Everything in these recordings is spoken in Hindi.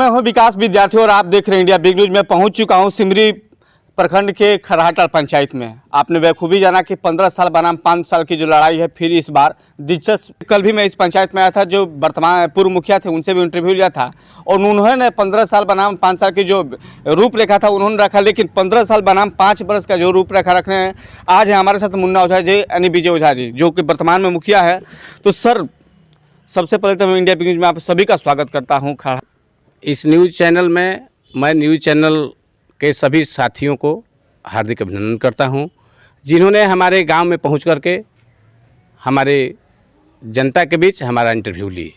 मैं हूं विकास विद्यार्थी और आप देख रहे हैं इंडिया बिग न्यूज में। पहुंच चुका हूं सिमरी प्रखंड के खरहाटा पंचायत में। आपने बखूबी जाना कि 15 साल बनाम 5 साल की जो लड़ाई है फिर इस बार दिलचस्प। कल भी मैं इस पंचायत में आया था, जो वर्तमान पूर्व मुखिया थे उनसे भी इंटरव्यू लिया था और उन्होंने 15 साल बनाम 5 साल की जो रूपरेखा था उन्होंने रखा, लेकिन 15 साल बनाम 5 वर्ष का जो रूपरेखा रखने हैं। आज है हमारे साथ मुन्ना ओझा जी यानी विजय ओझा जी, जो कि वर्तमान में मुखिया है। तो सर, सबसे पहले तो मैं इंडिया बिग न्यूज में आप सभी का स्वागत करता हूँ। इस न्यूज़ चैनल में मैं न्यूज़ चैनल के सभी साथियों को हार्दिक अभिनंदन करता हूं, जिन्होंने हमारे गांव में पहुंच करके हमारे जनता के बीच हमारा इंटरव्यू लिए।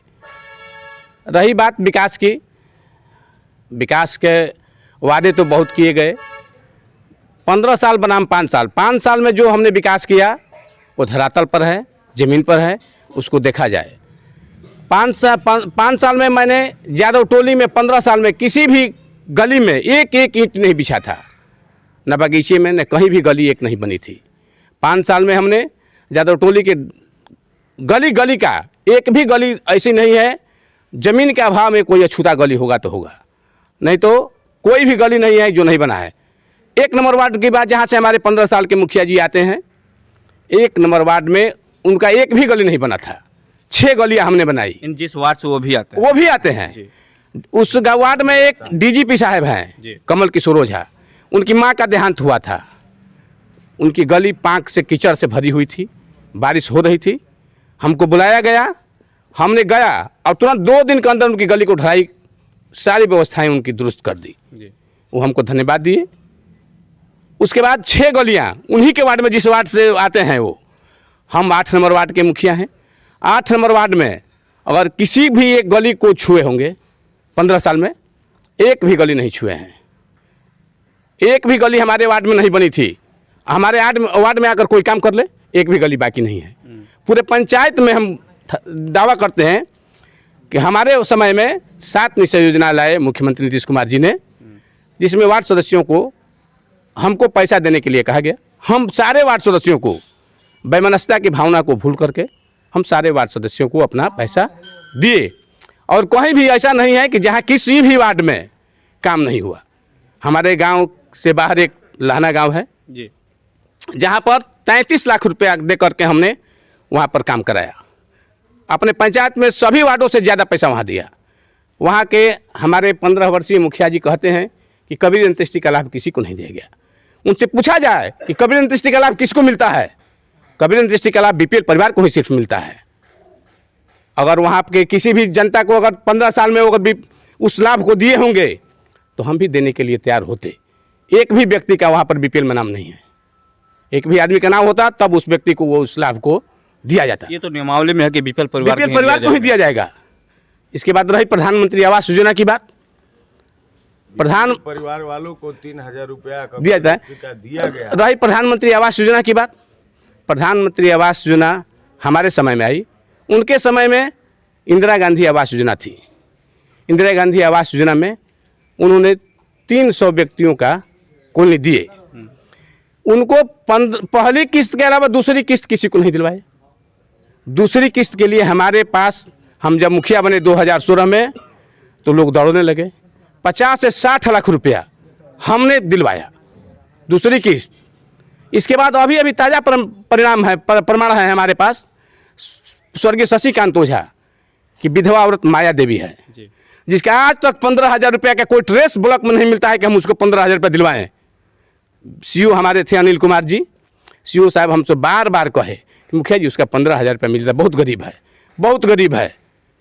रही बात विकास की, विकास के वादे तो बहुत किए गए। 15 साल बनाम 5 साल, 5 साल में जो हमने विकास किया वो धरातल पर है, ज़मीन पर है, उसको देखा जाए। 5 साल में मैंने यादव टोली में 15 साल में किसी भी गली में एक ईंट नहीं बिछा था, न बगीचे में, न कहीं भी गली एक नहीं बनी थी। 5 साल में हमने यादव टोली के गली गली का एक भी गली ऐसी नहीं है, ज़मीन के अभाव में कोई अछूता गली होगा तो होगा, नहीं तो कोई भी गली नहीं है जो नहीं बना है। 1 नंबर वार्ड की बात, जहाँ से हमारे 15 साल के मुखिया जी आते हैं, 1 नंबर वार्ड में उनका एक भी गली नहीं बना था। 6 गलियाँ हमने बनाई। जिस वार्ड से वो भी आते हैं उस वार्ड में एक डीजीपी साहब हैं, कमल किशोर ओझा, उनकी मां का देहांत हुआ था। उनकी गली पांक से कीचड़ से भरी हुई थी, बारिश हो रही थी। हमको बुलाया गया, हमने गया और तुरंत 2 दिन के अंदर उनकी गली को ढलाई, सारी व्यवस्थाएं उनकी दुरुस्त कर दी। वो हमको धन्यवाद दिए। उसके बाद 6 गलियां उन्हीं के वार्ड में, जिस वार्ड से आते हैं वो, हम 8 नंबर वार्ड के मुखिया हैं। 8 नंबर वार्ड में अगर किसी भी एक गली को छुए होंगे 15 साल में, एक भी गली नहीं छुए हैं। एक भी गली हमारे वार्ड में नहीं बनी थी। हमारे वार्ड में आकर कोई काम कर ले, एक भी गली बाकी नहीं है। पूरे पंचायत में हम दावा करते हैं कि हमारे समय में 7 निश्चय योजना लाए मुख्यमंत्री नीतीश कुमार जी ने, जिसमें वार्ड सदस्यों को हमको पैसा देने के लिए कहा गया। हम सारे वार्ड सदस्यों को, वैमनस्यता की भावना को भूल करके हम सारे वार्ड सदस्यों को अपना पैसा दिए। और कहीं भी ऐसा नहीं है कि जहाँ किसी भी वार्ड में काम नहीं हुआ। हमारे गांव से बाहर एक लहना गांव है जी, जहाँ पर 33 लाख रुपया दे करके हमने वहाँ पर काम कराया। अपने पंचायत में सभी वार्डों से ज़्यादा पैसा वहाँ दिया। वहाँ के हमारे 15 वर्षीय मुखिया जी कहते हैं कि कबीर अंत्येष्टि का लाभ किसी को नहीं दिया गया। उनसे पूछा जाए कि कबीर अंत्येष्टि का लाभ किसको मिलता है, कबीर अंत्येष्टि का लाभ बीपीएल परिवार को ही सिर्फ मिलता है। अगर वहाँ के किसी भी जनता को अगर 15 साल में अगर भी उस लाभ को दिए होंगे तो हम भी देने के लिए तैयार होते। एक भी व्यक्ति का वहाँ पर बीपीएल में नाम नहीं है। एक भी आदमी का नाम होता तब उस व्यक्ति को वो उस लाभ को दिया जाता। ये तो नियमावली में है कि बीपीएल परिवार को ही दिया जाएगा। इसके बाद रही प्रधानमंत्री आवास योजना की बात। प्रधान परिवार वालों को 3000 रुपया दिया गया। रही प्रधानमंत्री आवास योजना की बात। प्रधानमंत्री आवास योजना हमारे समय में आई। उनके समय में इंदिरा गांधी आवास योजना थी। इंदिरा गांधी आवास योजना में उन्होंने 300 व्यक्तियों का कॉलोनी दिए। उनको पहली किस्त के अलावा दूसरी किस्त किसी को नहीं दिलवाए। दूसरी किस्त के लिए हमारे पास, हम जब मुखिया बने 2016 में, तो लोग दौड़ने लगे। 50 से 60 लाख रुपया हमने दिलवाया दूसरी किस्त। इसके बाद अभी ताज़ा प्रमाण है हमारे पास, स्वर्गीय शशिकांत ओझा की विधवा औरत माया देवी है, जिसका आज तक 15,000 रुपया का कोई ट्रेस ब्लॉक में नहीं मिलता है कि हम उसको 15,000 रुपया दिलवाएं। सीओ हमारे थे अनिल कुमार जी, सीओ साहब हमसे बार बार कहे कि मुखिया जी उसका 15,000 रुपया मिलता है, बहुत गरीब है,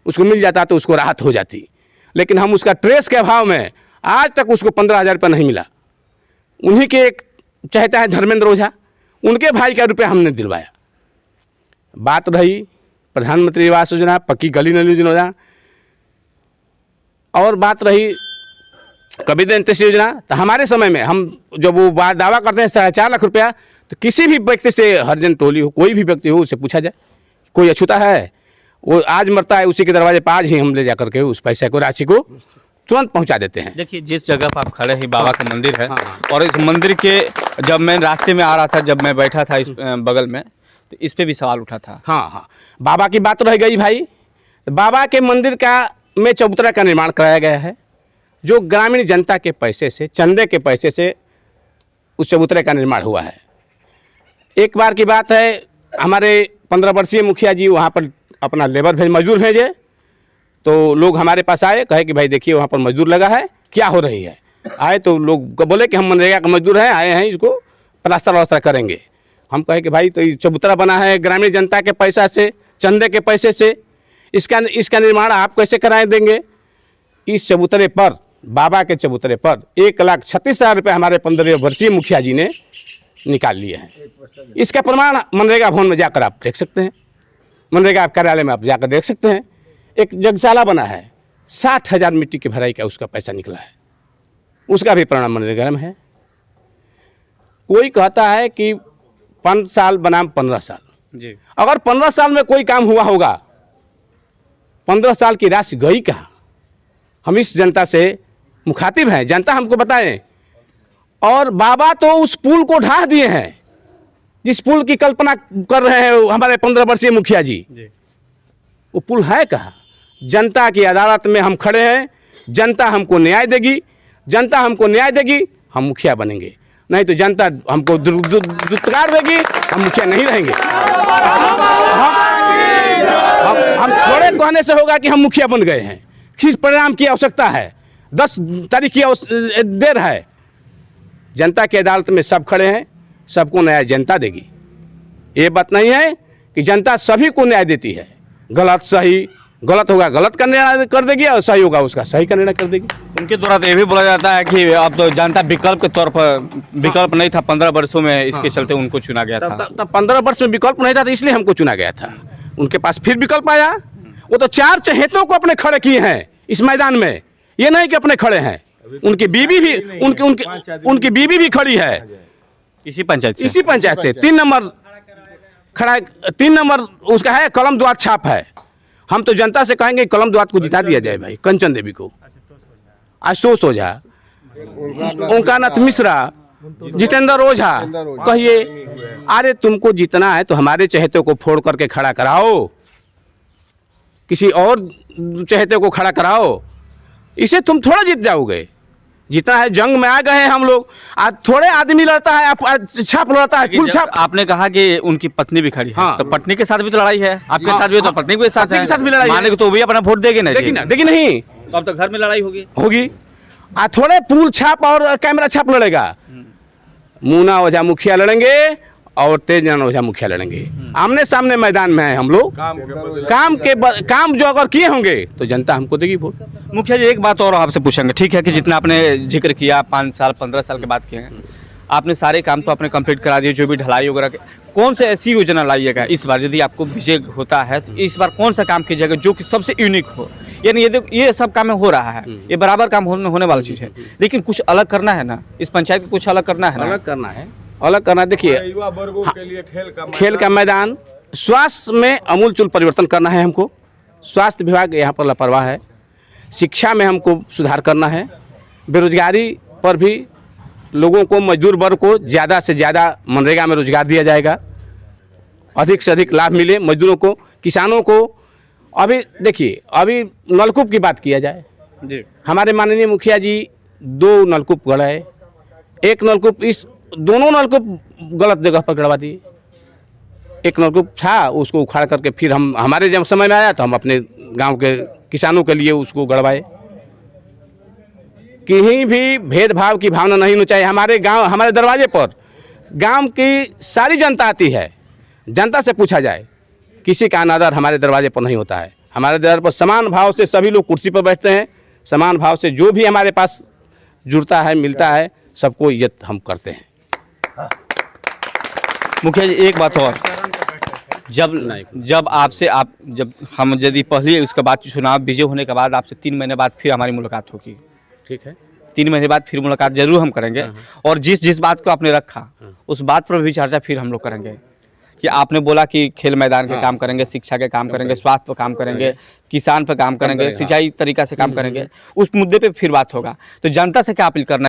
उसको मिल जाता तो उसको राहत हो जाती। लेकिन हम उसका ट्रेस के अभाव में आज तक उसको 15,000 रुपया नहीं मिला। उन्हीं के एक चाहता है धर्मेंद्र ओझा, उनके भाई का रुपया हमने दिलवाया। बात रही प्रधानमंत्री आवास योजना, पक्की गली नली योजना, और बात रही कबीर अंत्येष्टि योजना। तो हमारे समय में हम जब वो दावा करते हैं 4.5 लाख रुपया, तो किसी भी व्यक्ति से, हरिजन टोली हो, कोई भी व्यक्ति हो, उससे पूछा जाए कोई अछूता है, वो आज मरता है उसी के दरवाजे पर आज ही हम ले जा करके उस पैसे को, राशि को तुरंत पहुंचा देते हैं। देखिए, जिस जगह पर आप खड़े हैं बाबा का मंदिर है। और इस मंदिर के जब मैं रास्ते में आ रहा था, जब मैं बैठा था इस बगल में, तो इस पे भी सवाल उठा था। हाँ, बाबा की बात रह गई भाई। बाबा के मंदिर का में चबूतरा का निर्माण कराया गया है। जो ग्रामीण जनता के पैसे से, चंदे के पैसे से उस चबूतरे का निर्माण हुआ है। एक बार की बात है, हमारे 15 वर्षीय मुखिया जी वहाँ पर अपना लेबर मजदूर भेजे, तो लोग हमारे पास आए, कहे कि भाई देखिए वहाँ पर मजदूर लगा है, क्या हो रही है। आए तो लोग बोले कि हम मनरेगा के मजदूर हैं, आए हैं, इसको प्लास्टर व्लास्टर करेंगे। हम कहे कि भाई तो ये चबूतरा बना है ग्रामीण जनता के पैसा से, चंदे के पैसे से, इसका निर्माण आप कैसे कराए देंगे। इस चबूतरे पर, बाबा के चबूतरे पर 1,36,000 रुपये हमारे 15 वर्षीय मुखिया जी ने निकाल लिए हैं। इसका प्रमाण मनरेगा भवन में जाकर आप देख सकते हैं, मनरेगा कार्यालय में आप जाकर देख सकते हैं। एक जगशाला बना है, 60,000 मिट्टी की भराई का उसका पैसा निकला है, उसका भी परिणाम मनरेगा में है। कोई कहता है कि 5 साल बनाम 15 साल जी। अगर 15 साल में कोई काम हुआ होगा, 15 साल की राशि गई कहाँ। हम इस जनता से मुखातिब हैं, जनता हमको बताएं। और बाबा तो उस पुल को ढा दिए हैं जिस पुल की कल्पना कर रहे हैं हमारे 15 वर्षीय मुखिया जी। वो पुल है कहाँ। जनता की अदालत में हम खड़े हैं, जनता हमको न्याय देगी, जनता हमको न्याय देगी, हम मुखिया बनेंगे, नहीं तो जनता हमको दुत्कार देगी, हम मुखिया नहीं रहेंगे। हम थोड़े कहने से होगा कि हम मुखिया बन गए हैं। किस परिणाम की आवश्यकता है, 10 तारीख की देर है। जनता की अदालत में सब खड़े हैं, सबको न्याय जनता देगी। ये बात नहीं है कि जनता सभी को न्याय देती है, गलत सही, गलत होगा गलत का निर्णय कर देगी और सही होगा उसका सही का निर्णय कर देगी। उनके द्वारा तो ये भी बोला जाता है कि अब तो जनता विकल्प के तौर पर, विकल्प नहीं था 15 वर्षों में, इसके चलते उनको चुना गया था। तब 15 वर्ष में विकल्प नहीं था, तो इसलिए हमको चुना गया था। उनके पास फिर विकल्प आया, वो तो 4 चहेतों को अपने खड़े किए हैं इस मैदान में, ये नहीं कि अपने खड़े हैं। उनकी बीवी भी, उनकी बीवी भी खड़ी है इसी पंचायत से। 3 नंबर खड़ा है, 3 नंबर उसका है, कलम द्वात छाप है। हम तो जनता से कहेंगे कलम द्वात को जिता दिया जाए भाई, कंचन देवी को, आशुतोष ओझा, ओंकारनाथ मिश्रा, जितेंद्र ओझा। कहिए अरे तुमको जीतना है तो हमारे चहेते को फोड़ करके खड़ा कराओ, किसी और चहेते को खड़ा कराओ, इसे तुम थोड़ा जीत जाओगे। जितना है जंग में आ गए हैं हम लोग, आज थोड़े आदमी लड़ता है, छाप लड़ता है, फुल छाप। आपने कहा कि उनकी पत्नी भी खड़ी है, हाँ। तो पत्नी के साथ भी तो लड़ाई है, आपके साथ भी तो पत्नी के साथ भी लड़ाई माने तो भी अपना वोट देगी ना, देखी नहीं, तो अब तो घर में लड़ाई होगी। आज थोड़े फूल छाप और कैमरा छाप लड़ेगा। मुन्ना ओझा मुखिया लड़ेंगे और तेजनारायण ओझा मुखिया लड़ेंगे, आमने सामने मैदान में हैं हम लोग। काम जो अगर किए होंगे तो जनता हमको देगी वोट। मुखिया जी एक बात और आपसे पूछेंगे, ठीक है कि जितना आपने जिक्र किया 5 साल 15 साल के बाद किए हैं, आपने सारे काम तो आपने कंप्लीट करा दिए, जो भी ढलाई वगैरह के, कौन से ऐसी योजना लाइएगा इस बार, यदि आपको विजय होता है तो इस बार कौन सा काम कीजिएगा जो कि सबसे यूनिक हो। यानी ये सब काम में हो रहा है, ये बराबर काम होने वाली चीज़ है, लेकिन कुछ अलग करना है ना, इस पंचायत को कुछ अलग करना है ना। अलग करना देखिए, युवा वर्गों के लिए खेल का मैदान, स्वास्थ्य में अमूलचूल परिवर्तन करना है हमको। स्वास्थ्य विभाग यहाँ पर लापरवाह है। शिक्षा में हमको सुधार करना है। बेरोजगारी पर भी लोगों को, मजदूर वर्ग को ज़्यादा से ज़्यादा मनरेगा में रोजगार दिया जाएगा, अधिक से अधिक लाभ मिले मजदूरों को, किसानों को। अभी देखिए, अभी नलकूप की बात किया जाए जी, हमारे माननीय मुखिया जी 2 नलकूप गड़ाए, एक नलकूप, इस दोनों नलकूप गलत जगह पर गड़वा दिए। एक नलकूप था उसको उखाड़ करके फिर हमारे जब समय में आया तो हम अपने गांव के किसानों के लिए उसको गड़वाए। कहीं भी भेदभाव की भावना नहीं होनी चाहिए। हमारे गांव, हमारे दरवाजे पर गांव की सारी जनता आती है, जनता से पूछा जाए, किसी का अनादर हमारे दरवाजे पर नहीं होता है। हमारे दरवाजे पर समान भाव से सभी लोग कुर्सी पर बैठते हैं, समान भाव से जो भी हमारे पास जुड़ता है, मिलता है, सबको इज्जत हम करते हैं। मुखिया जी एक बात और, जब हम यदि पहले उसके बाद चुनाव विजय होने के बाद आपसे 3 महीने बाद फिर हमारी मुलाकात होगी, ठीक है, 3 महीने बाद फिर मुलाकात जरूर हम करेंगे। और जिस बात को आपने रखा उस बात पर भी चर्चा फिर हम लोग करेंगे कि आपने बोला कि खेल मैदान के काम करेंगे, शिक्षा के काम करेंगे, स्वास्थ्य पर काम करेंगे, किसान पर काम करेंगे, सिंचाई तरीका से काम करेंगे, उस मुद्दे पे फिर बात होगा। तो जनता से क्या अपील करना